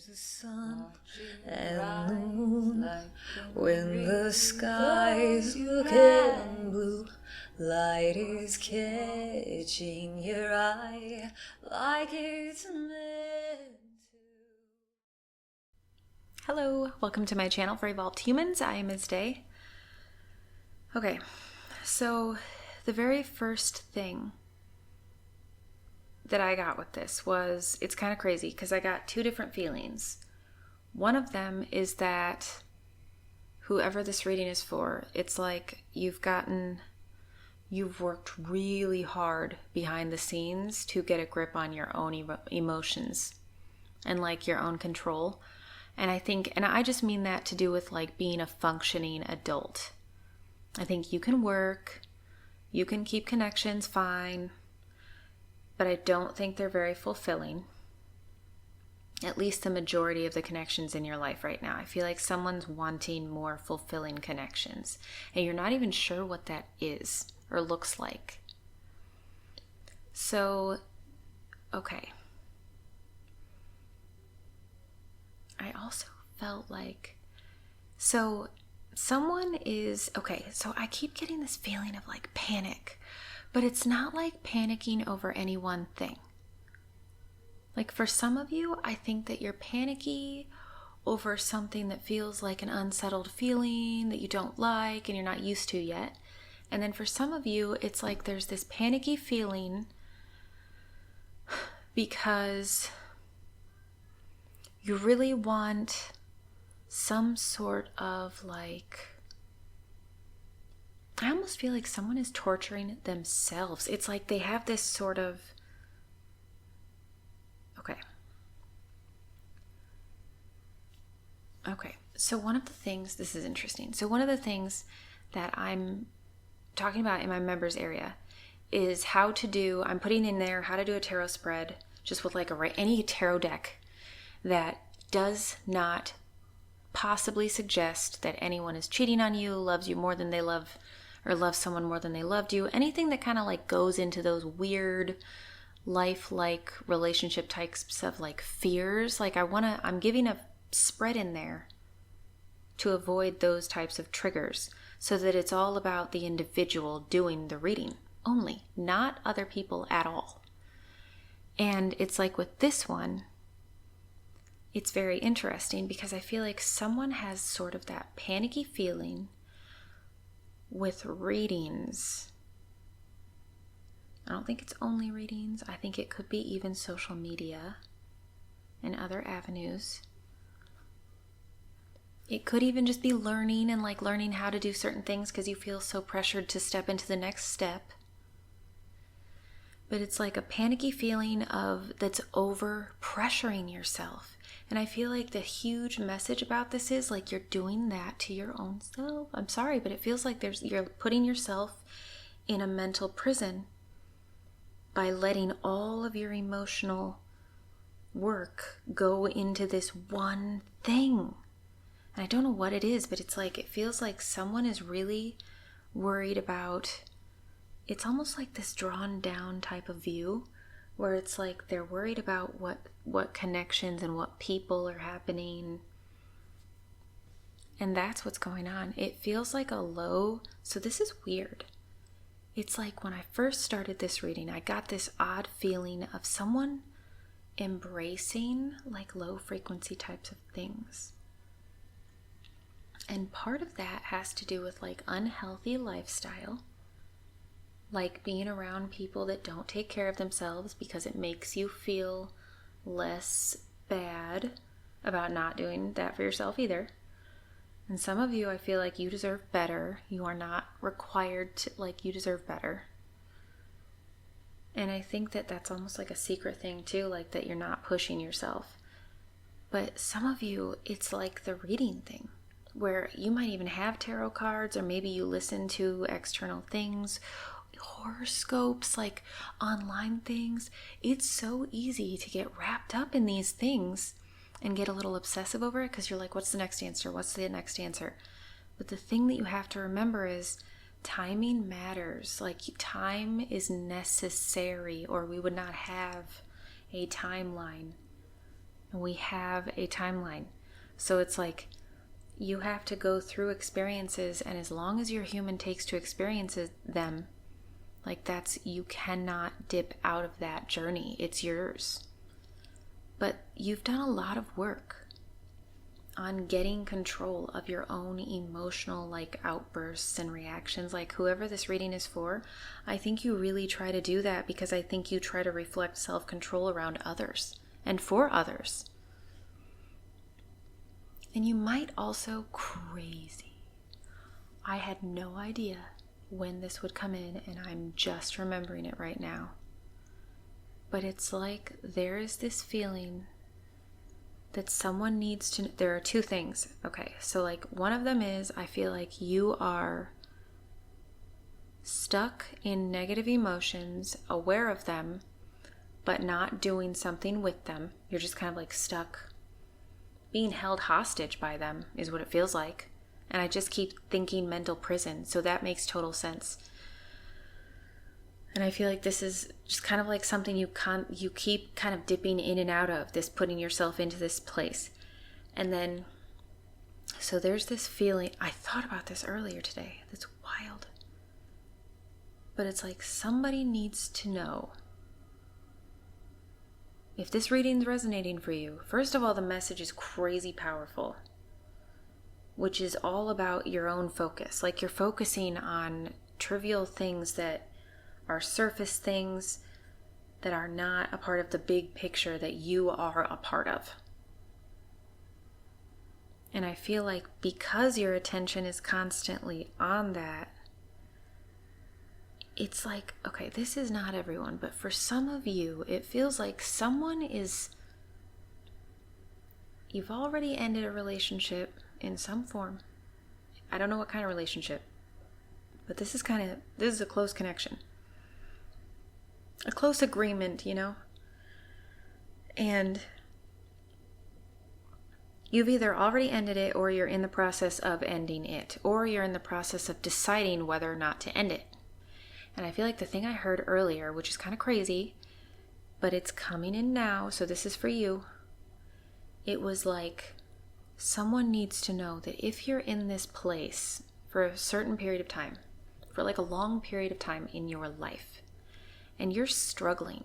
There's the sun and the moon when the sky's looking blue. Light is catching your eye like it's meant to. Hello, welcome to my channel for Evolved Humans. I am Ms. Day. Okay, so the very first thing that I got with this was, it's kind of crazy because I got two different feelings. One of them is that whoever this reading is for, it's like you've worked really hard behind the scenes to get a grip on your own emotions and like your own control. And I just mean that to do with like being a functioning adult. I think you can work, you can keep connections fine, but I don't think they're very fulfilling. At least the majority of the connections in your life right now. I feel like someone's wanting more fulfilling connections, and you're not even sure what that is or looks like. So, okay. I also felt like, so I keep getting this feeling of like panic, but it's not like panicking over any one thing. Like for some of you, I think that you're panicky over something that feels like an unsettled feeling that you don't like and you're not used to yet. And then for some of you, it's like there's this panicky feeling because you really want some sort of like, I almost feel like someone is torturing themselves. It's like they have this sort of, Okay, so one of the things, this is interesting. So one of the things that I'm talking about in my members area is I'm putting in there how to do a tarot spread just with like any tarot deck that does not possibly suggest that anyone is cheating on you, loves you more than they love, or loves someone more than they loved you. Anything that kind of like goes into those weird life-like relationship types of like fears. Like I'm giving a spread in there to avoid those types of triggers so that it's all about the individual doing the reading only, not other people at all. And it's like with this one, it's very interesting because I feel like someone has sort of that panicky feeling with readings. I don't think it's only readings. I think it could be even social media and other avenues. It could even just be learning and like learning how to do certain things because you feel so pressured to step into the next step. But it's like a panicky feeling that's over pressuring yourself. And I feel like the huge message about this is like you're doing that to your own self. I'm sorry, but it feels like you're putting yourself in a mental prison by letting all of your emotional work go into this one thing. And I don't know what it is, but it's like, it feels like someone is really worried about, it's almost like this drawn down type of view where it's like they're worried about what connections and what people are happening. And that's what's going on. It feels like so this is weird. It's like when I first started this reading, I got this odd feeling of someone embracing like low frequency types of things. And part of that has to do with like unhealthy lifestyle, like being around people that don't take care of themselves because it makes you feel less bad about not doing that for yourself either. And some of you, I feel like you deserve better. You are not required to, like, you deserve better. And I think that that's almost like a secret thing too, like that you're not pushing yourself. But some of you, it's like the reading thing, where you might even have tarot cards, or maybe you listen to external things, horoscopes, like online things. It's so easy to get wrapped up in these things and get a little obsessive over it because you're like, what's the next answer? What's the next answer? But the thing that you have to remember is timing matters. Like time is necessary, or we would not have a timeline and we have a timeline. So it's like you have to go through experiences, and as long as your human takes to experience them, like you cannot dip out of that journey. It's yours. But you've done a lot of work on getting control of your own emotional like outbursts and reactions. Like whoever this reading is for, I think you really try to do that because I think you try to reflect self-control around others and for others. And you might also, crazy, I had no idea when this would come in, and I'm just remembering it right now. But it's like there is this feeling that someone needs to, there are two things. Okay, so like one of them is I feel like you are stuck in negative emotions, aware of them, but not doing something with them. You're just kind of like stuck, being held hostage by them is what it feels like. And I just keep thinking mental prison, so that makes total sense. And I feel like this is just kind of like something you keep kind of dipping in and out of, this putting yourself into this place. And then, so there's this feeling, I thought about this earlier today, that's wild. But it's like somebody needs to know. If this reading's resonating for you, first of all, the message is crazy powerful, which is all about your own focus. Like you're focusing on trivial things that are surface things that are not a part of the big picture that you are a part of. And I feel like because your attention is constantly on that, it's like, okay, this is not everyone, but for some of you, it feels like you've already ended a relationship in some form. I don't know what kind of relationship, but this is a close connection. A close agreement, you know? And you've either already ended it, or you're in the process of ending it, or you're in the process of deciding whether or not to end it. And I feel like the thing I heard earlier, which is kind of crazy, but it's coming in now, so this is for you. It was like, someone needs to know that if you're in this place for a certain period of time, for like a long period of time in your life, and you're struggling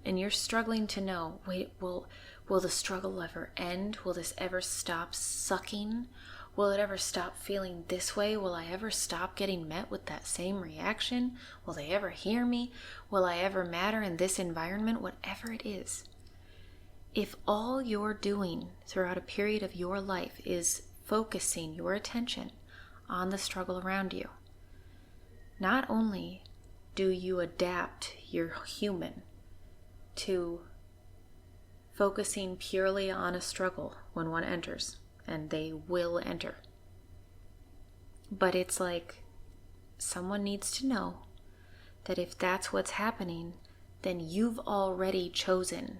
to know, wait, will the struggle ever end? Will this ever stop sucking? Will it ever stop feeling this way? Will I ever stop getting met with that same reaction? Will they ever hear me? Will I ever matter in this environment? Whatever it is. If all you're doing throughout a period of your life is focusing your attention on the struggle around you, not only do you adapt your human to focusing purely on a struggle when one enters, and they will enter, but it's like someone needs to know that if that's what's happening, then you've already chosen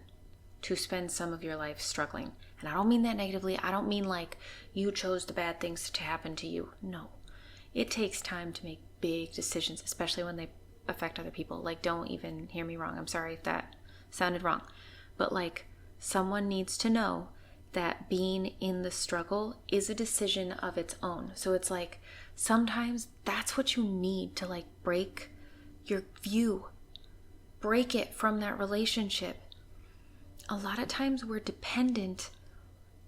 to spend some of your life struggling. And I don't mean that negatively. I don't mean like you chose the bad things to happen to you. No. It takes time to make big decisions, especially when they affect other people. Like, don't even hear me wrong. I'm sorry if that sounded wrong. But like, someone needs to know that being in the struggle is a decision of its own. So it's like, sometimes that's what you need to like break your view. Break it from that relationship. A lot of times we're dependent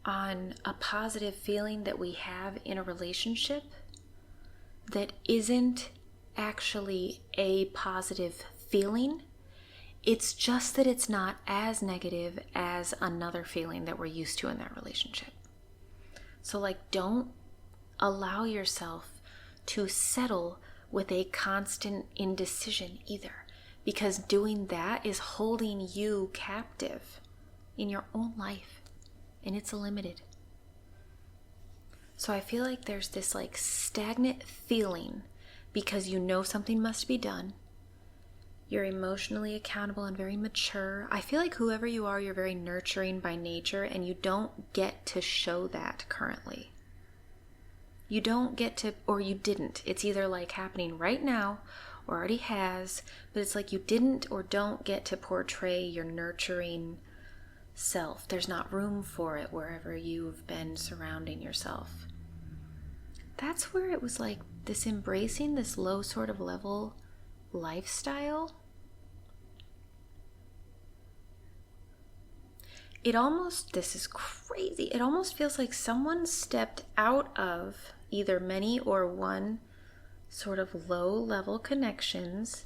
on a positive feeling that we have in a relationship that isn't actually a positive feeling. It's just that it's not as negative as another feeling that we're used to in that relationship. So like, don't allow yourself to settle with a constant indecision either, because doing that is holding you captive in your own life, and it's limited. So I feel like there's this like stagnant feeling because you know something must be done. You're emotionally accountable and very mature. I feel like whoever you are, you're very nurturing by nature, and you don't get to show that currently. You don't get to, or you didn't. It's either like happening right now or already has, but it's like you didn't or don't get to portray your nurturing self. There's not room for it wherever you've been surrounding yourself. That's where it was like this embracing this low sort of level lifestyle. This is crazy. It almost feels like someone stepped out of either many or one sort of low level connections,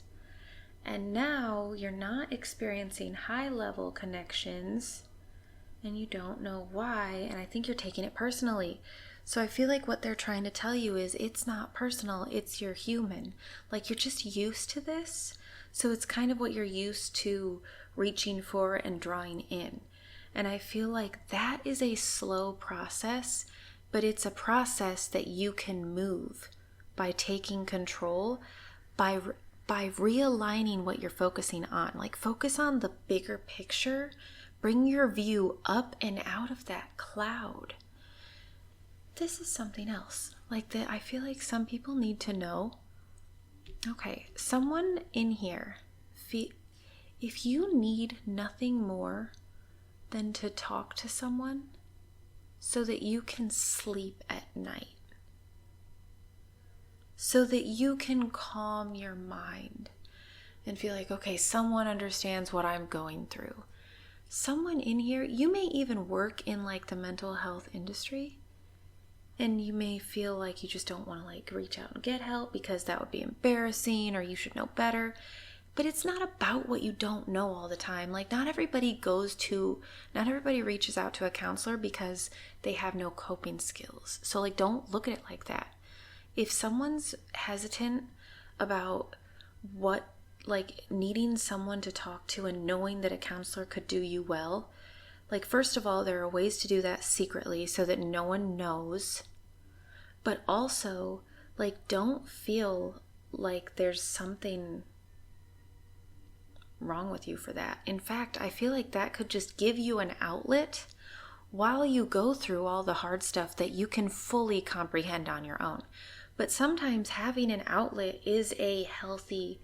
and now you're not experiencing high level connections, and you don't know why, and I think you're taking it personally. So I feel like what they're trying to tell you is it's not personal, it's you're human. Like, you're just used to this, so it's kind of what you're used to reaching for and drawing in. And I feel like that is a slow process, but it's a process that you can move by taking control, by realigning what you're focusing on. Like, focus on the bigger picture. Bring your view up and out of that cloud. This is something else. Like, that I feel like some people need to know. Okay, someone in here, if you need nothing more than to talk to someone so that you can sleep at night, so that you can calm your mind and feel like, okay, someone understands what I'm going through. Someone in here, you may even work in like the mental health industry, and you may feel like you just don't want to like reach out and get help because that would be embarrassing, or you should know better. But it's not about what you don't know all the time. Like, not everybody reaches out to a counselor because they have no coping skills. So like, don't look at it like that. If someone's hesitant about what, like, needing someone to talk to and knowing that a counselor could do you well, like, first of all, there are ways to do that secretly so that no one knows. But also, like, don't feel like there's something wrong with you for that. In fact, I feel like that could just give you an outlet while you go through all the hard stuff that you can fully comprehend on your own. But sometimes having an outlet is a healthy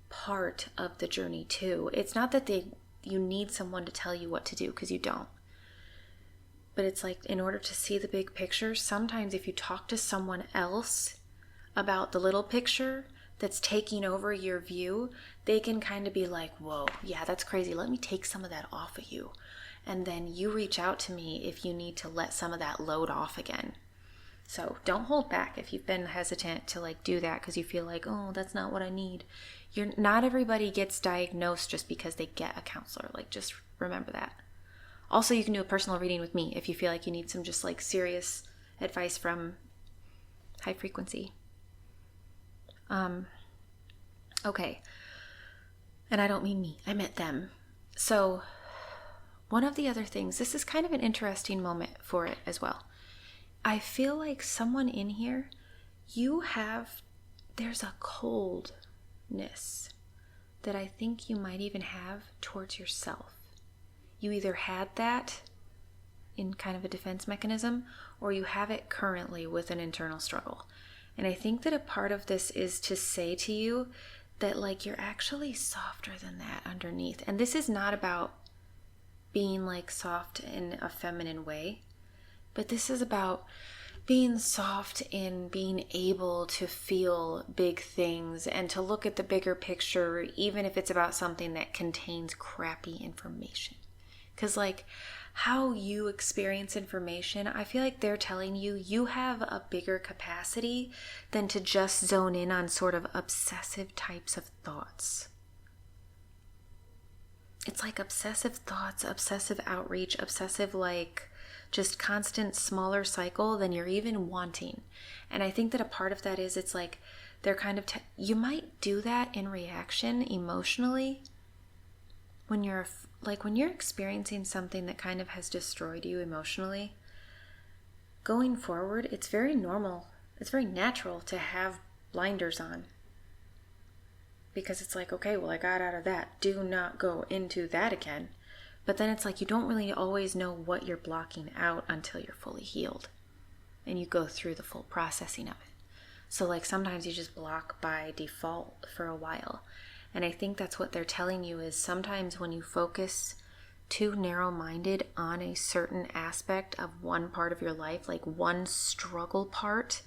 part of the journey too. It's not that you need someone to tell you what to do, because you don't. But it's like, in order to see the big picture, sometimes if you talk to someone else about the little picture that's taking over your view, they can kind of be like, whoa, yeah, that's crazy. Let me take some of that off of you. And then you reach out to me if you need to let some of that load off again. So don't hold back if you've been hesitant to like do that because you feel like, oh, that's not what I need. Not everybody gets diagnosed just because they get a counselor. Like, just remember that. Also, you can do a personal reading with me if you feel like you need some just like serious advice from high frequency. Okay. And I don't mean me, I meant them. So one of the other things, this is kind of an interesting moment for it as well. I feel like someone in here, there's a coldness that I think you might even have towards yourself. You either had that in kind of a defense mechanism, or you have it currently with an internal struggle. And I think that a part of this is to say to you that like you're actually softer than that underneath. And this is not about being like soft in a feminine way, but this is about being soft in being able to feel big things and to look at the bigger picture, even if it's about something that contains crappy information. Because like how you experience information, I feel like they're telling you have a bigger capacity than to just zone in on sort of obsessive types of thoughts. It's like obsessive thoughts, obsessive outreach, obsessive like just constant smaller cycle than you're even wanting. And I think that a part of that is it's like they're kind of you might do that in reaction emotionally when you're experiencing something that kind of has destroyed you emotionally. Going forward, it's very normal, it's very natural to have blinders on, because it's like, okay, well, I got out of that, do not go into that again. But then it's like you don't really always know what you're blocking out until you're fully healed and you go through the full processing of it. So like sometimes you just block by default for a while. And I think that's what they're telling you is sometimes when you focus too narrow-minded on a certain aspect of one part of your life, like one struggle part,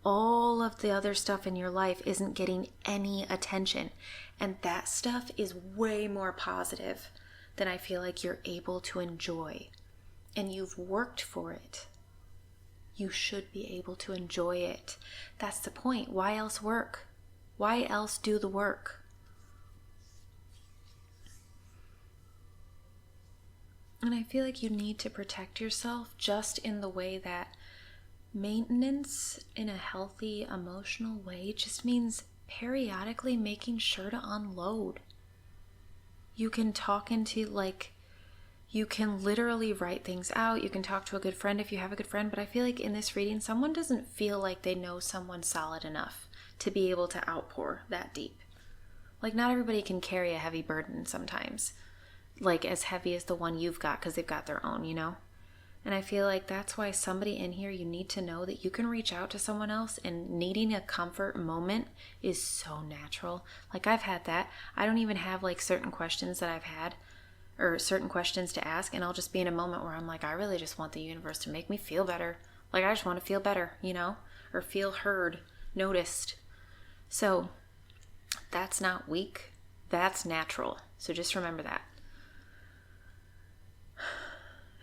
all of the other stuff in your life isn't getting any attention. And that stuff is way more positive than I feel like you're able to enjoy. And you've worked for it. You should be able to enjoy it. That's the point. Why else work? Why else do the work? And I feel like you need to protect yourself just in the way that maintenance in a healthy, emotional way just means periodically making sure to unload. You can talk into, like, you can literally write things out. You can talk to a good friend if you have a good friend. But I feel like in this reading, someone doesn't feel like they know someone solid enough to be able to outpour that deep. Like, not everybody can carry a heavy burden sometimes. Like, as heavy as the one you've got, because they've got their own, you know? And I feel like that's why somebody in here, you need to know that you can reach out to someone else, and needing a comfort moment is so natural. Like, I've had that. I don't even have, like, certain questions that I've had, or certain questions to ask, and I'll just be in a moment where I'm like, I really just want the universe to make me feel better. Like, I just want to feel better, you know? Or feel heard, noticed. So, that's not weak. That's natural. So just remember that.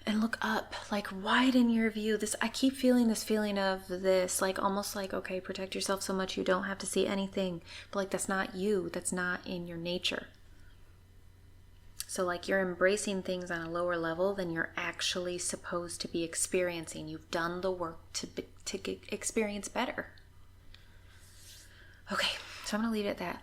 And look up, like, widen your view. I keep feeling this feeling of this, like, almost like, okay, protect yourself so much you don't have to see anything. But, like, that's not you. That's not in your nature. So, like, you're embracing things on a lower level than you're actually supposed to be experiencing. You've done the work to experience better. Okay, so I'm going to leave it at that.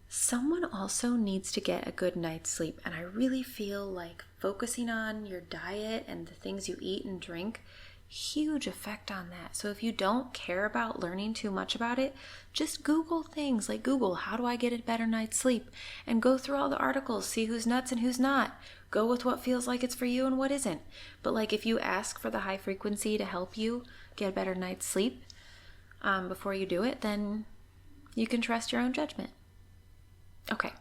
Someone also needs to get a good night's sleep. And I really feel like focusing on your diet and the things you eat and drink, huge effect on that. So if you don't care about learning too much about it, just Google things. Like, Google, how do I get a better night's sleep? And go through all the articles, see who's nuts and who's not. Go with what feels like it's for you and what isn't. But, like, if you ask for the high frequency to help you get a better night's sleep before you do it, then you can trust your own judgment. Okay.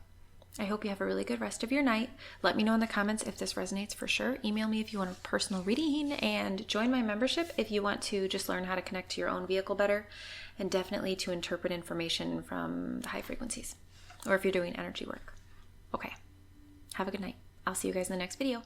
I hope you have a really good rest of your night. Let me know in the comments if this resonates for sure. Email me if you want a personal reading, and join my membership if you want to just learn how to connect to your own vehicle better, and definitely to interpret information from the high frequencies, or if you're doing energy work. Okay. Have a good night. I'll see you guys in the next video.